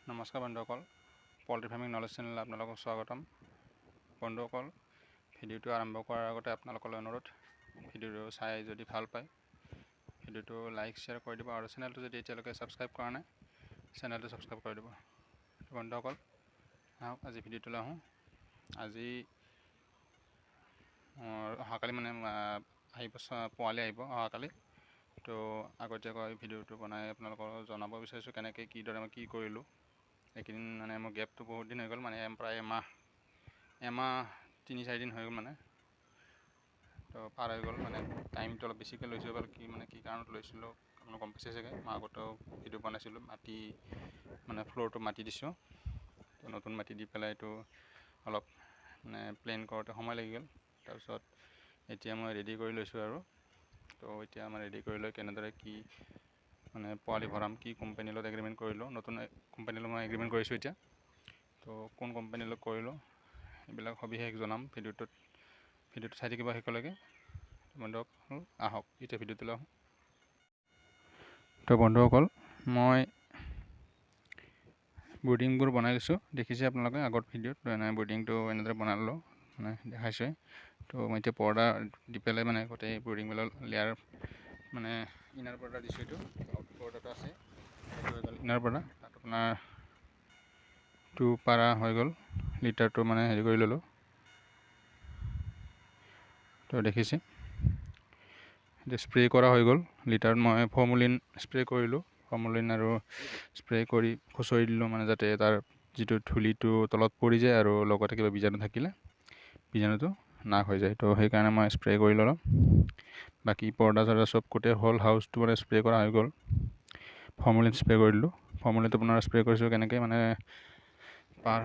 নমস্কাৰ বন্ধুসকল, poultry farming knowledge চেনেললৈ আপোনালোকক স্বাগতম। বন্ধুসকল, ভিডিঅ'টো আৰম্ভ কৰাৰ আগতে আপোনালোকলৈ অনুৰোধ, ভিডিঅ'টো চাই যদি ভাল পায় ভিডিঅ'টো লাইক শ্বেয়াৰ কৰি দিব আৰু চেনেলটো যদি এতিয়ালৈকে ছাবস্ক্ৰাইব কৰা নাই চেনেলটো ছাবস্ক্ৰাইব কৰি দিব। বন্ধুসকল, আহক আজি ভিডিঅ'টোলৈ আহোঁ। আজি অহাকালি মানে আহিব, পোৱালি আহিব অহাকালি। তো আগতীয়াকৈ ভিডিঅ'টো বনাই আপোনালোকক জনাব বিচাৰিছোঁ কেনেকৈ কিদৰে মই কি কৰিলোঁ। এইকেইদিন মানে মোৰ গেপটো বহুত দিন হৈ গ'ল, মানে প্ৰায় এমাহ 3-4 দিন হৈ গ'ল, মানে তো পাৰ হৈ গ'ল। মানে টাইমটো অলপ বেছিকৈ লৈছোঁ বাৰু, কি কাৰণত লৈছিলোঁ আপোনালোক গম পাইছে চাগে। মই আগতেও ভিডিঅ' বনাইছিলোঁ, মাটি মানে ফ্ল'ৰটো মাটি দিছোঁ, তো নতুন মাটি দি পেলাই এইটো অলপ মানে প্লেন কৰোঁতে সময় লাগি গ'ল। তাৰপিছত এতিয়া মই ৰেডি কৰি লৈছোঁ আৰু তো এতিয়া মই ৰেডি কৰি লৈ কেনেদৰে কি মানে পোৱালি ভৰাম, কি কোম্পানীৰ লগত এগ্ৰিমেণ্ট কৰিলোঁ, নতুন কোম্পানীৰ লগত মই এগ্ৰিমেণ্ট কৰিছোঁ এতিয়া। তো কোন কোম্পানীৰ লগত কৰিলোঁ এইবিলাক সবিশেষ জনাম ভিডিঅ'টো চাই থাকিব শেষলৈকে। বন্ধুসকল আহক এতিয়া ভিডিঅ'টোলৈ আহোঁ। তো বন্ধুসকল, মই ব্ৰুডিংবোৰ বনাই লৈছোঁ, দেখিছে আপোনালোকে আগত ভিডিঅ'ত। ব্ৰুডিংটো এনেদৰে বনালোঁ, মানে দেখাইছোঁ। তো মই এতিয়া পৰ্দা দি পেলাই মানে গোটেই ব্ৰুডিংবিলাক লেয়াৰ মানে ইনাৰ পৰ্দা দিছোঁ। এইটো আউট পৰ্দাটো আছে, সেইটো হৈ গ'ল ইনাৰ পৰ্দা। তাত আপোনাৰ 2 পাৰা হৈ গ'ল, লিটাৰটো মানে হেৰি কৰি ল'লোঁ। তো দেখিছে এতিয়া স্প্ৰে কৰা হৈ গ'ল। লিটাৰত মই ফৰ্মুলিন স্প্ৰে কৰিলোঁ, ফৰ্মুলিন আৰু স্প্ৰে কৰি খুচৰি দিলোঁ, মানে যাতে তাৰ যিটো ধূলিটো তলত পৰি যায় আৰু লগতে কিবা বীজাণু থাকিলে বীজাণুটো নাশ হৈ যায়। তো সেইকাৰণে মই স্প্ৰে কৰি ল'লোঁ। বাকী পৰ্দা চৰ্দা চব গোটেই হোল হাউচটো মানে স্প্ৰে কৰা হৈ গ'ল। ফৰ্মুলিন স্প্ৰে কৰি দিলোঁ। ফৰ্মুলিনটো আপোনাৰ স্প্ৰে কৰিছোঁ কেনেকৈ, মানে পাৰ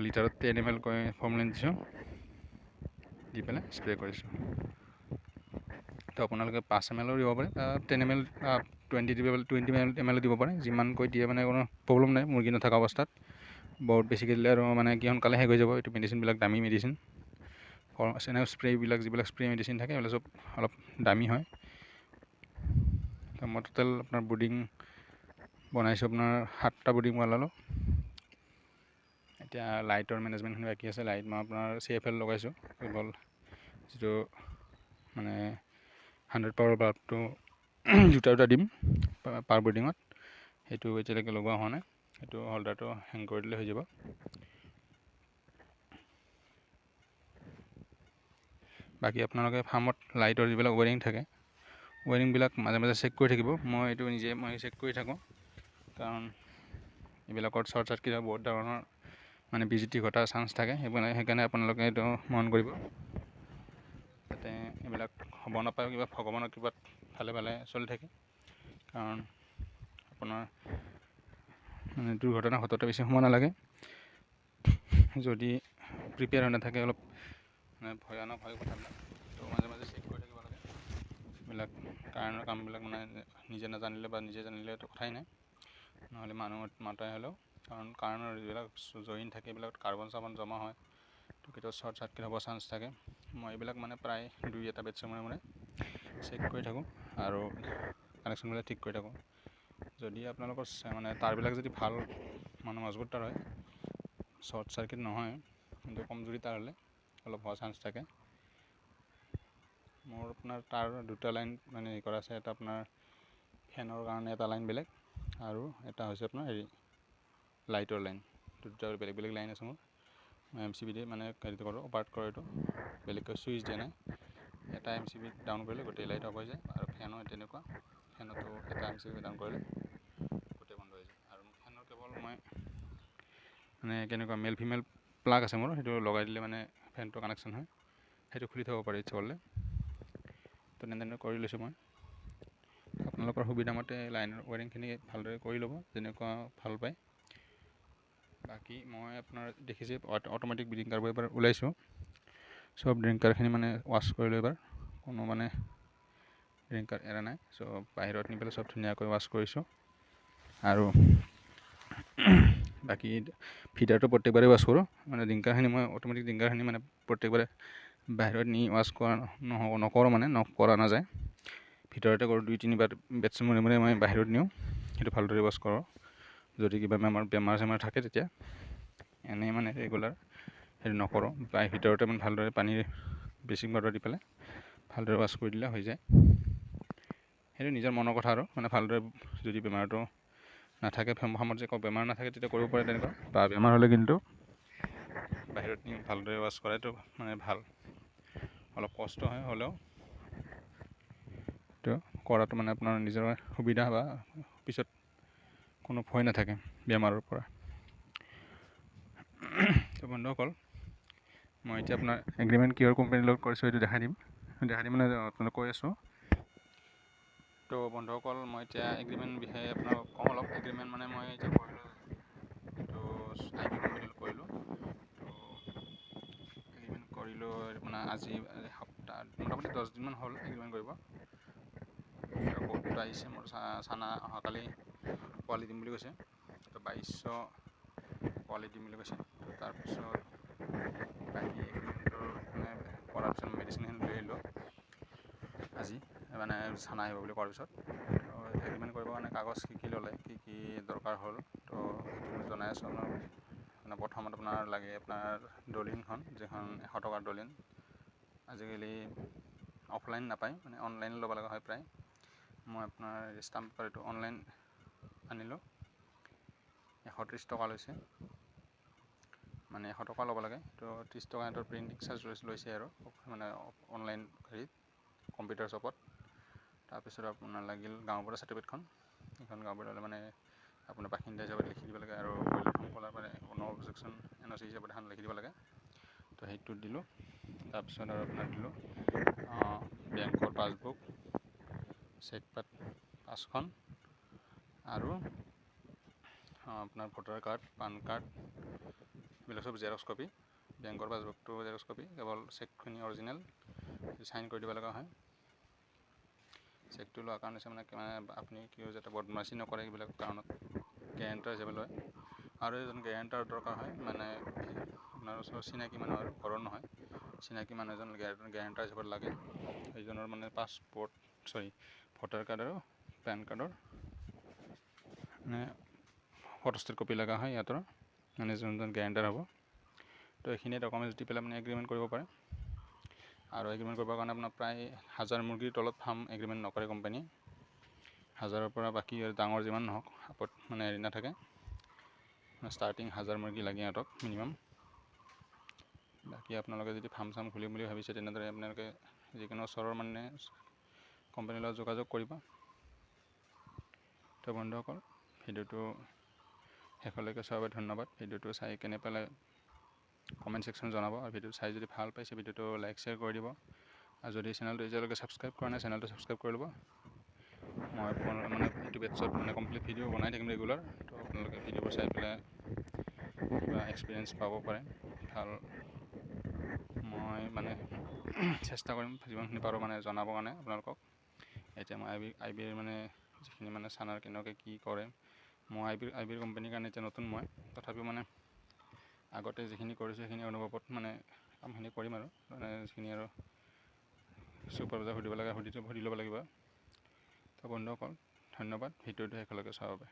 লিটাৰত 10 ml কৈ ফৰ্মুলিন দিছোঁ, দি পেলাই স্প্ৰে কৰিছোঁ। তো আপোনালোকে 5 ml দিব পাৰে, 10 ml 20 ml দিব পাৰে, যিমানকৈ দিয়ে মানে কোনো প্ৰব্লেম নাই মুৰ্গী নথকা অৱস্থাত। বহুত বেছিকৈ দিলে আৰু মানে কি সোনকালে শেষ হৈ যাব। এইটো মেডিচিনবিলাক দামী মেডিচিন, স্প্ৰেবিলাক যিবিলাক স্প্ৰে মেডিচিন থাকে সেইবিলাক চব অলপ দামী হয়। তো মই টোটেল আপোনাৰ ব্ৰুডিং বনাইছোঁ, আপোনাৰ 7টা ব্ৰুডিং বনালোঁ। এতিয়া লাইটৰ মেনেজমেণ্টখিনি বাকী আছে। লাইট মই আপোনাৰ CFL লগাইছোঁ, কেৱল যিটো মানে 100 পাৱাৰ বাল্বটো দুটা দিম পাৰ ব্ৰুডিঙত, সেইটো এতিয়ালৈকে লগোৱা হোৱা নাই। সেইটো হোল্ডাৰটো হেং কৰি দিলে হৈ যাব। বাকী আপোনালোকে ফাৰ্মত লাইটৰ যিবিলাক ৱাৰিং থাকে, ৱাৰিংবিলাক মাজে মাজে চেক কৰি থাকিব। মই এইটো মই চেক কৰি থাকোঁ, কাৰণ এইবিলাকত শ্বৰ্ট চাৰ্কিট বহুত ধৰণৰ মানে বিজুতি ঘটাৰ চান্স থাকে। সেইকাৰণে আপোনালোকে এইটো মন কৰিব, যাতে এইবিলাক হ'ব নাপায়, কিবা ভগৱানৰ কিবা ভালে চলি থাকে। কাৰণ আপোনাৰ মানে দুৰ্ঘটনা ঘটোতে বেছি সময় নালাগে। যদি প্ৰিপেয়াৰ হৈ নাথাকে অলপ মানে ভয়ানক হয় কথাবিলাক। তো মাজে মাজে চেক কৰি থাকিব লাগে। এইবিলাক কাৰণৰ কামবিলাক মানে নিজে নাজানিলে বা নিজে জানিলেতো কথাই নাই, নহ'লে মানুহ মাতাই হ'লেও। কাৰণ কাৰণৰ যিবিলাক জইন থাকে এইবিলাকত কাৰ্বন চাৰ্বন জমা হয়, তো কেতিয়াবা শ্বৰ্ট চাৰ্কিট হ'ব চান্স থাকে। মই এইবিলাক মানে প্ৰায় 2-এটা বেটছৰ মূৰে চেক কৰি থাকোঁ আৰু কানেকশ্যনবিলাক ঠিক কৰি থাকোঁ। যদি আপোনালোকৰ মানে তাৰবিলাক যদি ভাল মানে মজবুত তাৰ হয়, শ্বৰ্ট চাৰ্কিট নহয়, কিন্তু কমজুৰি তাৰ হ'লে অলপ হোৱা চান্স থাকে। মোৰ আপোনাৰ তাৰ 2টা লাইন মানে হেৰি কৰা আছে। এটা আপোনাৰ ফেনৰ কাৰণে এটা লাইন বেলেগ, আৰু এটা হৈছে আপোনাৰ হেৰি লাইটৰ লাইন। 2টা বেলেগ বেলেগ লাইন আছে মোৰ। মই MCB দি মানে হেৰিটো কৰোঁ, অপাৰেট কৰোঁ। এইটো বেলেগকৈ চুইচ দিয়া নাই। এটা MCB ডাউন কৰিলে গোটেই লাইট অফ হৈ যায়, আৰু ফেনো তেনেকুৱা। ফেনতো এটা MCB ডাউন কৰিলে গোটেই বন্ধ হৈ যায়। আৰু ফেনৰ কেৱল মই মানে কেনেকুৱা মেল ফিমেল প্লাগ আছে মোৰ, সেইটো লগাই দিলে মানে ফেনটো কানেকশ্যন হয়, সেইটো খুলি থ'ব পাৰি ইচ্ছা কৰিলে। তো তেনেদৰে কৰি লৈছোঁ মই। আপোনালোকৰ সুবিধামতে লাইনৰ ৱাৰিংখিনি ভালদৰে কৰি ল'ব, যেনেকুৱা ভাল পায়। বাকী মই আপোনাৰ দেখিছে অট'মেটিক ড্ৰিংকাৰবোৰ এবাৰ ওলাইছোঁ। চব ড্ৰিংকাৰখিনি মানে ৱাছ কৰিলোঁ এবাৰ, কোনো মানে ড্ৰিংকাৰ এৰা নাই। চব বাহিৰত নি পেলাই চব ধুনীয়াকৈ ৱাছ কৰিছোঁ। আৰু বাকী ফিডাৰটো প্ৰত্যেকবাৰে ৱাছ কৰোঁ। মানে ড্ৰিংকাৰখিনি মই অট'মেটিক ড্ৰিংকাৰখিনি মানে প্ৰত্যেকবাৰে বাহিৰত নি ৱাছ কৰা নাযায়। ভিতৰতে কৰোঁ, 2-3 বাৰ বেটছ মূৰে মই বাহিৰত নিওঁ, সেইটো ভালদৰে ৱাছ কৰোঁ। যদি কিবা বেমাৰ চেমাৰ থাকে তেতিয়া এনেই মানে ৰেগুলাৰ হেৰি নকৰোঁ, প্ৰায় ভিতৰতে মানে ভালদৰে পানী ব্লিচিং পাউডাৰ দি পেলাই ভালদৰে ৱাছ কৰি দিলে হৈ যায়। সেইটো নিজৰ মনৰ কথা আৰু মানে ভালদৰে যদি বেমাৰটো নাথাকে, ফাৰ্মত যে আকৌ বেমাৰ নাথাকে তেতিয়া কৰিব পাৰে তেনেকুৱা, বা বেমাৰ হ'লে কিন্তু বাহিৰত নি ভালদৰে ৱাছ কৰাটো মানে ভাল। অলপ কষ্ট হয় হ'লেও সেইটো কৰাটো মানে আপোনাৰ নিজৰ সুবিধা বা পিছত কোনো ভয় নাথাকে বেমাৰৰ পৰা। তো বন্ধুসকল, মই এতিয়া আপোনাৰ এগ্ৰিমেণ্ট কিহৰ কোম্পানীৰ লগত কৰিছোঁ সেইটো দেখাই দিম মানে আপোনালোক কৈ আছোঁ। তো বন্ধুসকল, মই এতিয়া এগ্ৰিমেণ্ট বিষয়ে আপোনাক কওঁ অলপ। এগ্ৰিমেণ্ট মানে মই এতিয়া কৰিলোঁ, এইটো আই বি কোম্পানীৰ লগত কৰিলোঁ। তো এগ্ৰিমেণ্ট কৰিলোঁ মানে আজি সপ্তাহ মোটামুটি 10 দিনমান হ'ল এগ্ৰিমেণ্ট কৰিব। কোডটো আহিছে মোৰ, চানা অহাকালি পোৱালি দিম বুলি কৈছে। তো 2200 পোৱালি দিম বুলি কৈছে। তাৰপিছত বাকী এগ্ৰিমেণ্টৰ মানে কৰাৰ পিছত মেডিচিনখিনি লৈ আহিলোঁ আজি, মানে চানা আহিব বুলি কোৱাৰ পিছত। এগ্ৰিমেণ্ট কৰিবৰ কাৰণে কাগজ কি ল'লে, কি দৰকাৰ হ'ল, তো সেইটো জনাই আছোঁ আপোনাক। মানে প্ৰথমত আপোনাৰ লাগে আপোনাৰ দলিলখন, যিখন 100 টকাৰ দলিল। আজিকালি অফলাইন নাপায়, মানে অনলাইন ল'ব লগা হয় প্ৰায়। মই আপোনাৰ ষ্টাম্প পেপাৰটো অনলাইন আনিলোঁ, 130 টকা লৈছে। মানে 100 টকা ল'ব লাগে, তো 30 টকা সিহঁতৰ প্ৰিণ্টিং চাৰ্জ লৈছে আৰু মানে অনলাইন হেৰিত কম্পিউটাৰ শ্বপত। তাৰপিছত আপোনাৰ লাগিল গাঁওবুঢ়া চাৰ্টিফিকেটখন। এইখন গাঁওবুঢ়া হ'লে মানে আপোনাৰ বাসিন্দা হিচাপত লিখি দিব লাগে, আৰু খোলাৰ মানে নো অবজেকশ্যন NOC হিচাপত এখন লিখি দিব লাগে। তো সেইটো দিলোঁ। তাৰপিছত আৰু আপোনাৰ দিলোঁ বেংকৰ পাছবুক, চেকপাত 5খন, আৰু আপোনাৰ ভোটাৰ কাৰ্ড, পান কাৰ্ড, এইবিলাক চব জেৰক্স কপি। বেংকৰ পাছবুকটো জেৰক্স কপি, কেৱল চেকখিনি অৰিজিনেল চাইন কৰি দিব লগা হয়। চেকটো লোৱাৰ কাৰণ হৈছে মানে আপুনি কিয় যাতে বদমাচি নকৰে এইবিলাক কাৰণত গেৰেণ্টাৰ হিচাপে লয়। আৰু এজন গেৰেণ্টাৰ দৰকাৰ হয়, মানে আপোনাৰ ওচৰত চিনাকি মানুহ আৰু ঘৰৰ নহয়, চিনাকি মানুহ এজন গেৰেণ্টাৰ হিচাপত লাগে। সেইজনৰ মানে ভোটাৰ কাৰ্ড আৰু পেন কাৰ্ডৰ মানে ফটোষ্টেট কপি লগা হয় সিহঁতৰ, মানে যোনজন গেৰেণ্টাৰ হ'ব। তো এইখিনি ডকুমেণ্টছ দি পেলাই আপুনি এগ্ৰিমেণ্ট কৰিব পাৰে। আৰু এগ্ৰিমেণ্ট কৰিবৰ কাৰণে আপোনাৰ প্ৰায় 1000 মুৰ্গীৰ তলত ফাৰ্ম এগ্ৰিমেণ্ট নকৰে কোম্পানীয়ে। 1000ৰ পৰা বাকী ডাঙৰ যিমান নহওক মানে হেৰি নাথাকে, ষ্টাৰ্টিং 1000 মুৰ্গী লাগে সিহঁতক মিনিমাম। বাকী আপোনালোকে যদি ফাৰ্ম চাৰ্ম খুলিম বুলি ভাবিছে, তেনেদৰে আপোনালোকে যিকোনো ওচৰৰ মানে কোম্পানীৰ লগত যোগাযোগ কৰিব। তো বন্ধুসকল, ভিডিঅ'টো শেষলৈকে চোৱাৰ বাবে ধন্যবাদ। ভিডিঅ'টো চাই কেনে পেলাই কমেণ্ট ছেকশ্যন জনাব, আৰু ভিডিঅ'টো চাই যদি ভাল পাইছে ভিডিঅ'টো লাইক শ্বেয়াৰ কৰি দিব। আৰু যদি চেনেলটো এতিয়ালৈকে ছাবস্ক্ৰাইব কৰা নাই, চেনেলটো ছাবস্ক্ৰাইব কৰি ল'ব। মই মানে এইটো বেটছত মানে কমপ্লিট ভিডিঅ' বনাই থাকিম ৰেগুলাৰ। তো আপোনালোকে ভিডিঅ'বোৰ চাই পেলাই কিবা এক্সপিৰিয়েঞ্চ পাব পাৰে ভাল। মই মানে চেষ্টা কৰিম যিমানখিনি পাৰোঁ মানে জনাবৰ কাৰণে আপোনালোকক। এতিয়া মই আই বিৰ মানে যিখিনি মানে চানাৰ কেনেকৈ কি কৰে, মই আই বিৰ কোম্পানীৰ কাৰণে এতিয়া নতুন, মই তথাপিও মানে আগতে যিখিনি কৰিছোঁ সেইখিনি অনুভৱত মানে কামখিনি কৰিম আৰু মানে যিখিনি আৰু ছুপাৰভাইজাৰ সুধিব লাগে সুধি ল'ব লাগিব। তো বন্ধুসকল, ধন্যবাদ ভিডিঅ'টো শেষলৈকে চোৱাৰ বাবে।